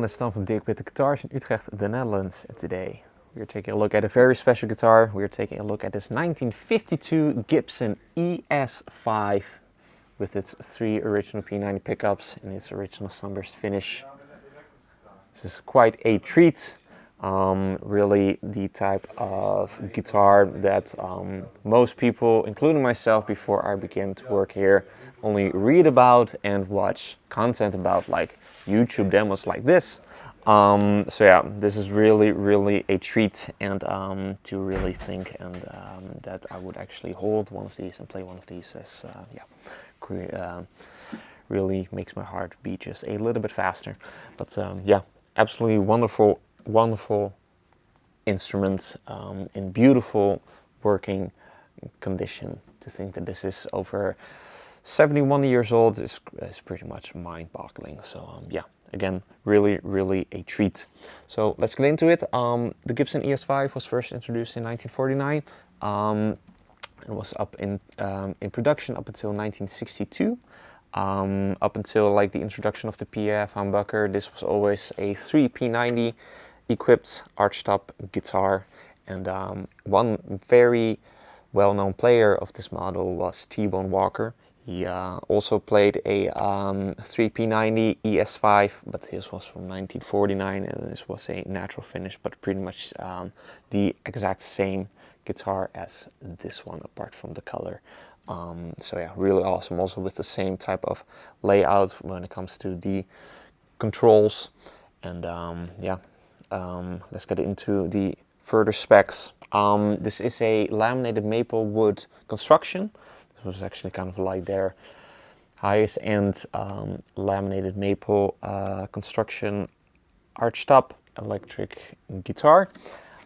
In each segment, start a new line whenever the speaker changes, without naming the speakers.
everyone, it's Tom from Dirk Witte Guitars in Utrecht, the Netherlands. And today we're taking a look at a very special guitar. We're taking a look at this 1952 Gibson ES-5 with its 3 original P90 pickups and its original sunburst finish. This is quite a treat. Really the type of guitar that most people, including myself before I began to work here, only read about and watch content about, like YouTube demos like this. So yeah, this is really a treat, and to really think and that I would actually hold one of these and play one of these is really makes my heart beat just a little bit faster. But yeah, absolutely wonderful instrument in beautiful working condition. To think that this is over 71 years old is pretty much mind-boggling. So yeah, again, really a treat. So let's get into it. The Gibson ES-5 was first introduced in 1949. It was up in production up until 1962. Up until like the introduction of the PF humbucker, this was always a 3 P90 equipped archtop guitar, and one very well-known player of this model was T-Bone Walker. He also played a 3 P90 ES-5, but his was from 1949, and this was a natural finish, but pretty much the exact same guitar as this one, apart from the color. So yeah, really awesome. Also with the same type of layout when it comes to the controls. And yeah, let's get into the further specs. This is a laminated maple wood construction. This was actually kind of like their highest end laminated maple construction archtop electric guitar,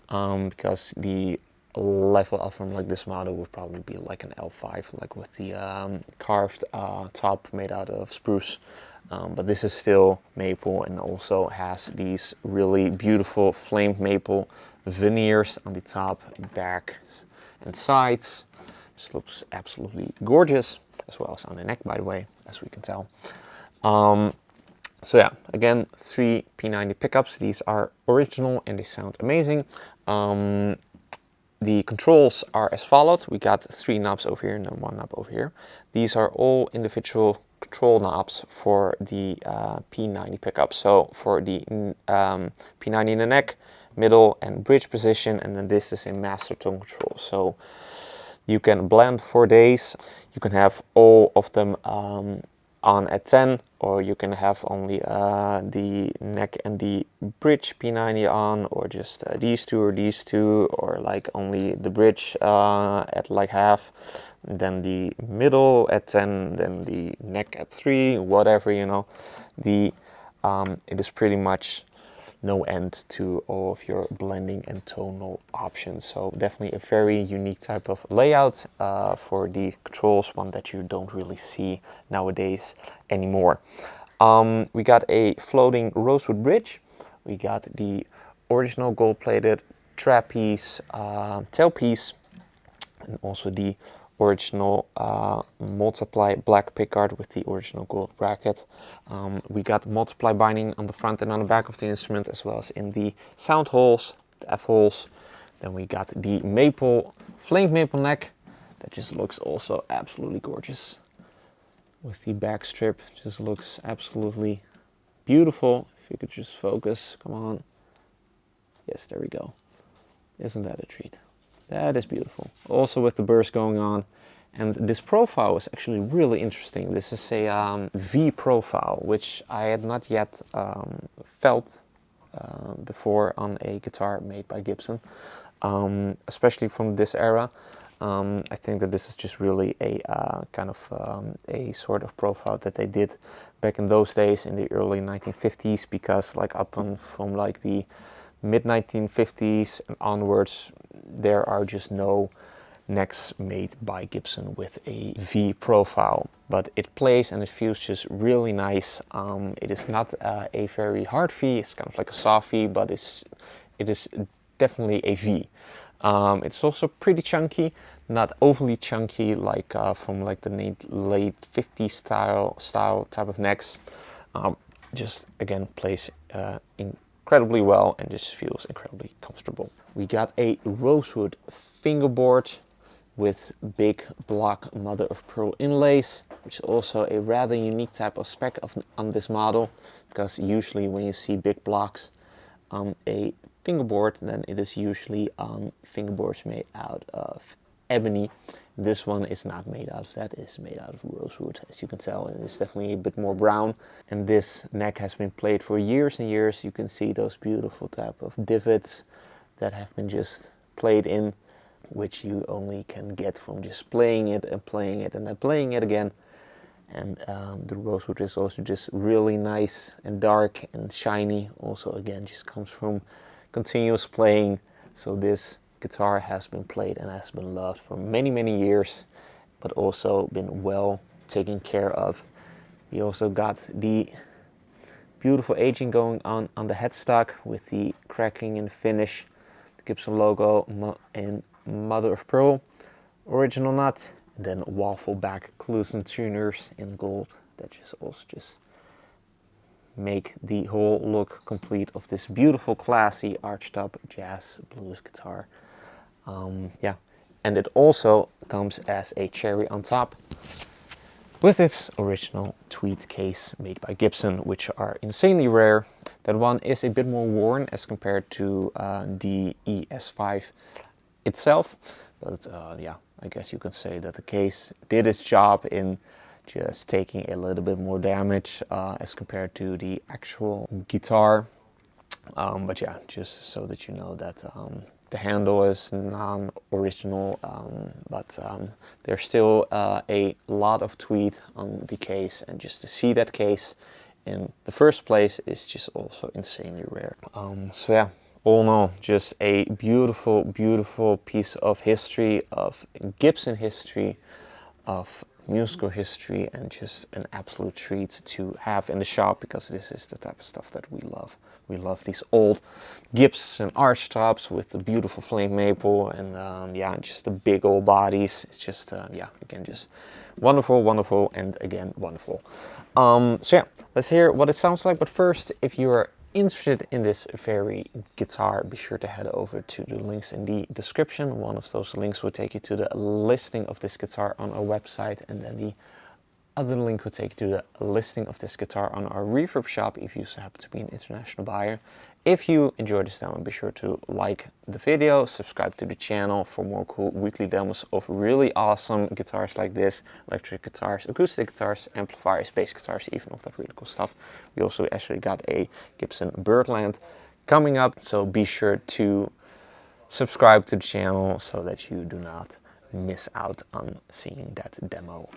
because the level up from like this model would probably be like an L5, like with the carved top made out of spruce. But this is still maple, and also has these really beautiful flamed maple veneers on the top, back and sides. This looks absolutely gorgeous, as well as on the neck, by the way, as we can tell. So yeah, again, 3 P90 pickups. These are original and they sound amazing. The controls are as followed. We got 3 knobs over here and then 1 knob over here. These are all individual control knobs for the P90 pickup. So for the P90 in the neck, middle and bridge position, and then this is a master tone control. So you can blend for days. You can have all of them on at 10, or you can have only the neck and the bridge P90 on, or just these two, or like only the bridge at like half, then the middle at 10, then the neck at 3, whatever, you know. It is pretty much no end to all of your blending and tonal options. So definitely a very unique type of layout for the controls, one that you don't really see nowadays anymore. We got a floating rosewood bridge. We got the original gold-plated trapeze tailpiece, and also the original multiply black pickguard with the original gold bracket. We got multiply binding on the front and on the back of the instrument, as well as in the sound holes, the F holes. Then we got the maple, flamed maple neck that just looks also absolutely gorgeous. With the back strip, just looks absolutely beautiful. If you could just focus, come on. Yes, there we go. Isn't that a treat? That is beautiful. Also with the burst going on. And this profile is actually really interesting. This is a V profile, which I had not yet felt before on a guitar made by Gibson, especially from this era. I think that this is just really a kind of a sort of profile that they did back in those days in the early 1950s, because like from like the mid 1950s and onwards, there are just no necks made by Gibson with a V profile, but it plays and it feels just really nice. It is not a very hard V, it's kind of like a soft V, but it is definitely a V. It's also pretty chunky, not overly chunky like from like the late 50s style type of necks. just again plays incredibly well and just feels incredibly comfortable. We got a rosewood fingerboard with big block mother of pearl inlays, which is also a rather unique type of spec on this model, because usually when you see big blocks on a fingerboard, then it is usually on fingerboards made out of ebony. This one is not made out of that, it is made out of rosewood, as you can tell, and it's definitely a bit more brown. And this neck has been played for years and years. You can see those beautiful type of divots that have been just played in, which you only can get from just playing it and playing it and then playing it again. And the rosewood is also just really nice and dark and shiny. Also again just comes from continuous playing. So this guitar has been played and has been loved for many years, but also been well taken care of. We also got the beautiful aging going on the headstock with the cracking and finish, the Gibson logo in mother of pearl original nut, and then waffle back Clusen tuners in gold that just also just make the whole look complete of this beautiful classy archtop jazz blues guitar. Yeah, and it also comes as a cherry on top with its original tweed case made by Gibson, which are insanely rare. That one is a bit more worn as compared to the ES-5 itself, but yeah, I guess you can say that the case did its job in just taking a little bit more damage as compared to the actual guitar. But yeah, just so that you know that the handle is non-original, but there's still a lot of tweed on the case, and just to see that case in the first place is just also insanely rare. So yeah, all in all, just a beautiful piece of history, of Gibson history, of musical history, and just an absolute treat to have in the shop, because this is the type of stuff that we love. We love these old Gibson archtops with the beautiful flame maple and yeah, just the big old bodies. It's just yeah, again, just wonderful, and again, wonderful. So yeah, let's hear what it sounds like. But first, if you are interested in this very guitar, be sure to head over to the links in the description. One of those links will take you to the listing of this guitar on our website, and then the other link will take you to the listing of this guitar on our refurb shop if you happen to be an international buyer. If you enjoyed this demo, be sure to like the video, subscribe to the channel for more cool weekly demos of really awesome guitars like this, electric guitars, acoustic guitars, amplifiers, bass guitars, even of that really cool stuff. We also actually got a Gibson Birdland coming up, so be sure to subscribe to the channel so that you do not miss out on seeing that demo.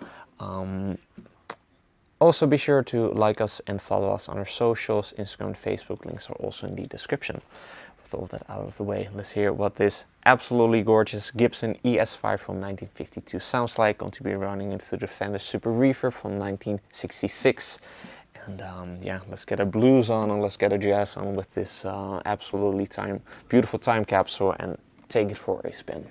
Also be sure to like us and follow us on our socials. Instagram and Facebook links are also in the description. With all that out of the way, let's hear what this absolutely gorgeous Gibson ES-5 from 1952 sounds like. Going to be running into the Fender Super Reverb from 1966. And yeah, let's get a blues on and let's get a jazz on with this absolutely beautiful time capsule and take it for a spin.